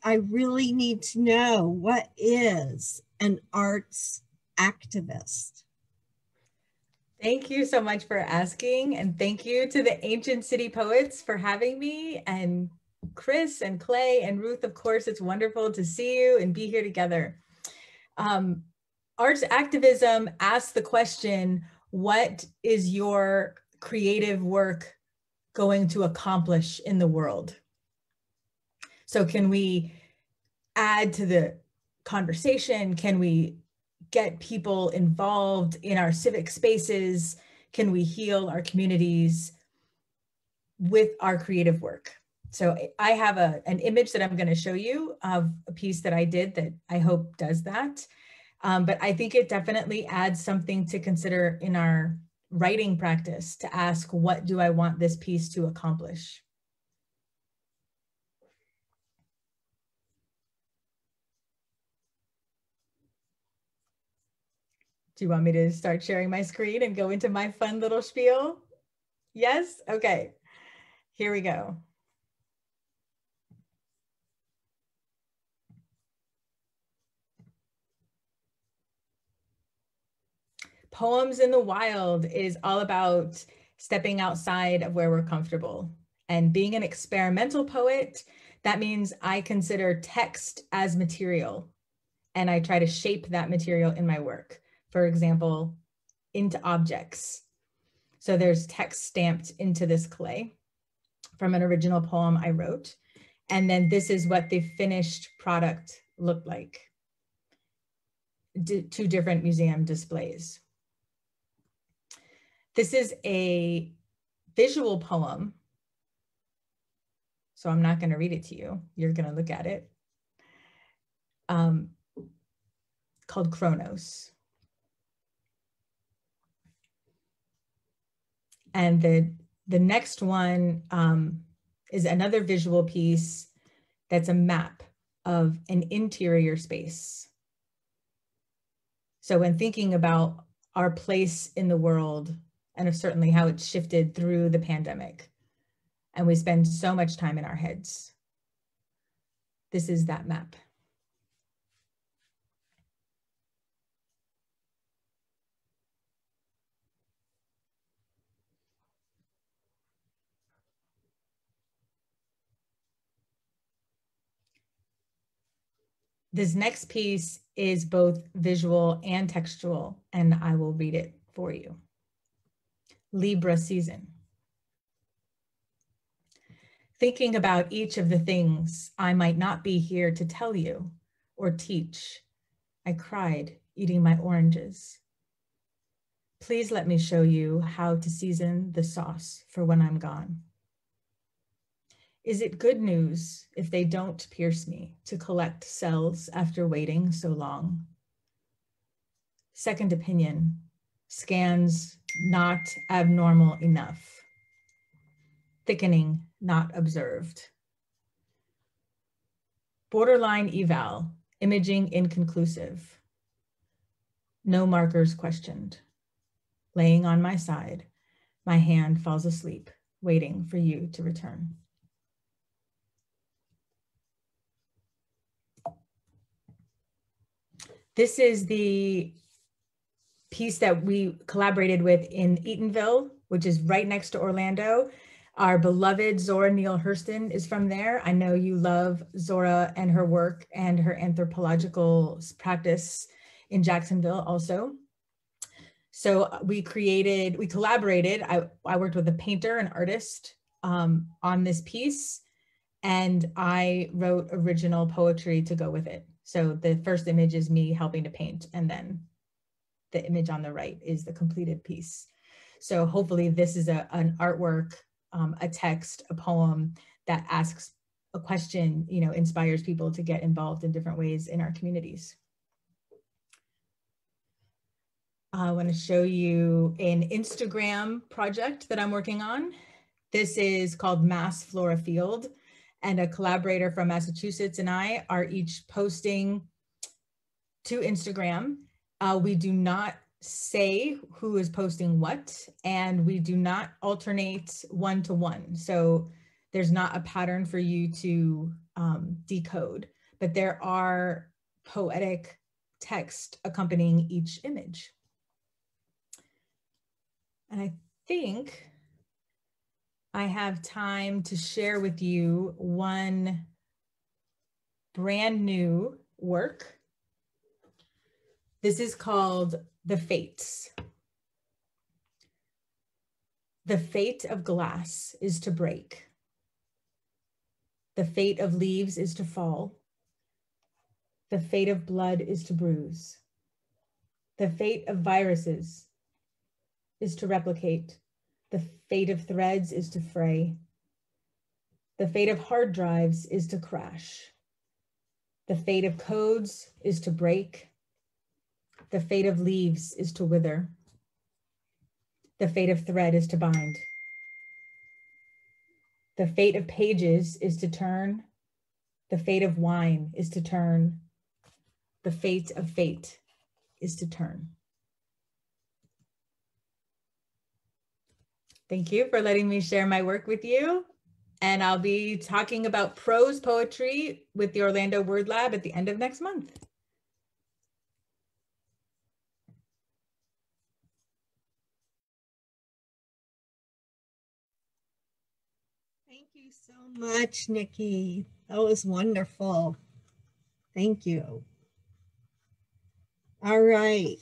I really need to know, what is an arts activist? Thank you so much for asking, and thank you to the Ancient City Poets for having me, and Chris and Clay and Ruth. Of course, it's wonderful to see you and be here together. Arts activism asks the question, what is your creative work going to accomplish in the world? So can we add to the conversation? Can we get people involved in our civic spaces? Can we heal our communities with our creative work? So I have an image that I'm going to show you of a piece that I did that I hope does that. But I think it definitely adds something to consider in our writing practice, to ask, what do I want this piece to accomplish? Do you want me to start sharing my screen and go into my fun little spiel? Yes? Okay, here we go. Poems in the Wild is all about stepping outside of where we're comfortable. And being an experimental poet, that means I consider text as material, and I try to shape that material in my work. For example, into objects. So there's text stamped into this clay from an original poem I wrote. And then this is what the finished product looked like. Two different museum displays. This is a visual poem. So I'm not going to read it to you. You're going to look at it. Called Chronos. And the next one is another visual piece that's a map of an interior space. So when thinking about our place in the world, and certainly how it's shifted through the pandemic, and we spend so much time in our heads, this is that map. This next piece is both visual and textual, and I will read it for you. Libra season. Thinking about each of the things I might not be here to tell you or teach, I cried eating my oranges. Please let me show you how to season the sauce for when I'm gone. Is it good news if they don't pierce me to collect cells after waiting so long? Second opinion, scans not abnormal enough. Thickening not observed. Borderline eval, imaging inconclusive. No markers questioned. Laying on my side, my hand falls asleep, waiting for you to return. This is the piece that we collaborated with in Eatonville, which is right next to Orlando. Our beloved Zora Neale Hurston is from there. I know you love Zora and her work and her anthropological practice in Jacksonville also. So we collaborated. I worked with a painter, an artist on this piece, and I wrote original poetry to go with it. So the first image is me helping to paint, and then the image on the right is the completed piece. So hopefully this is an artwork, a text, a poem that asks a question, inspires people to get involved in different ways in our communities. I want to show you an Instagram project that I'm working on. This is called Mass Flora Field, and a collaborator from Massachusetts and I are each posting to Instagram. We do not say who is posting what, and we do not alternate one-to-one. So there's not a pattern for you to decode, but there are poetic text accompanying each image. And I think I have time to share with you one brand new work. This is called The Fates. The fate of glass is to break. The fate of leaves is to fall. The fate of blood is to bruise. The fate of viruses is to replicate. The fate of threads is to fray. The fate of hard drives is to crash. The fate of codes is to break. The fate of leaves is to wither. The fate of thread is to bind. The fate of pages is to turn. The fate of wine is to turn. The fate of fate is to turn. Thank you for letting me share my work with you. And I'll be talking about prose poetry with the Orlando Word Lab at the end of next month. Thank you so much, Nikki. That was wonderful. Thank you. All right.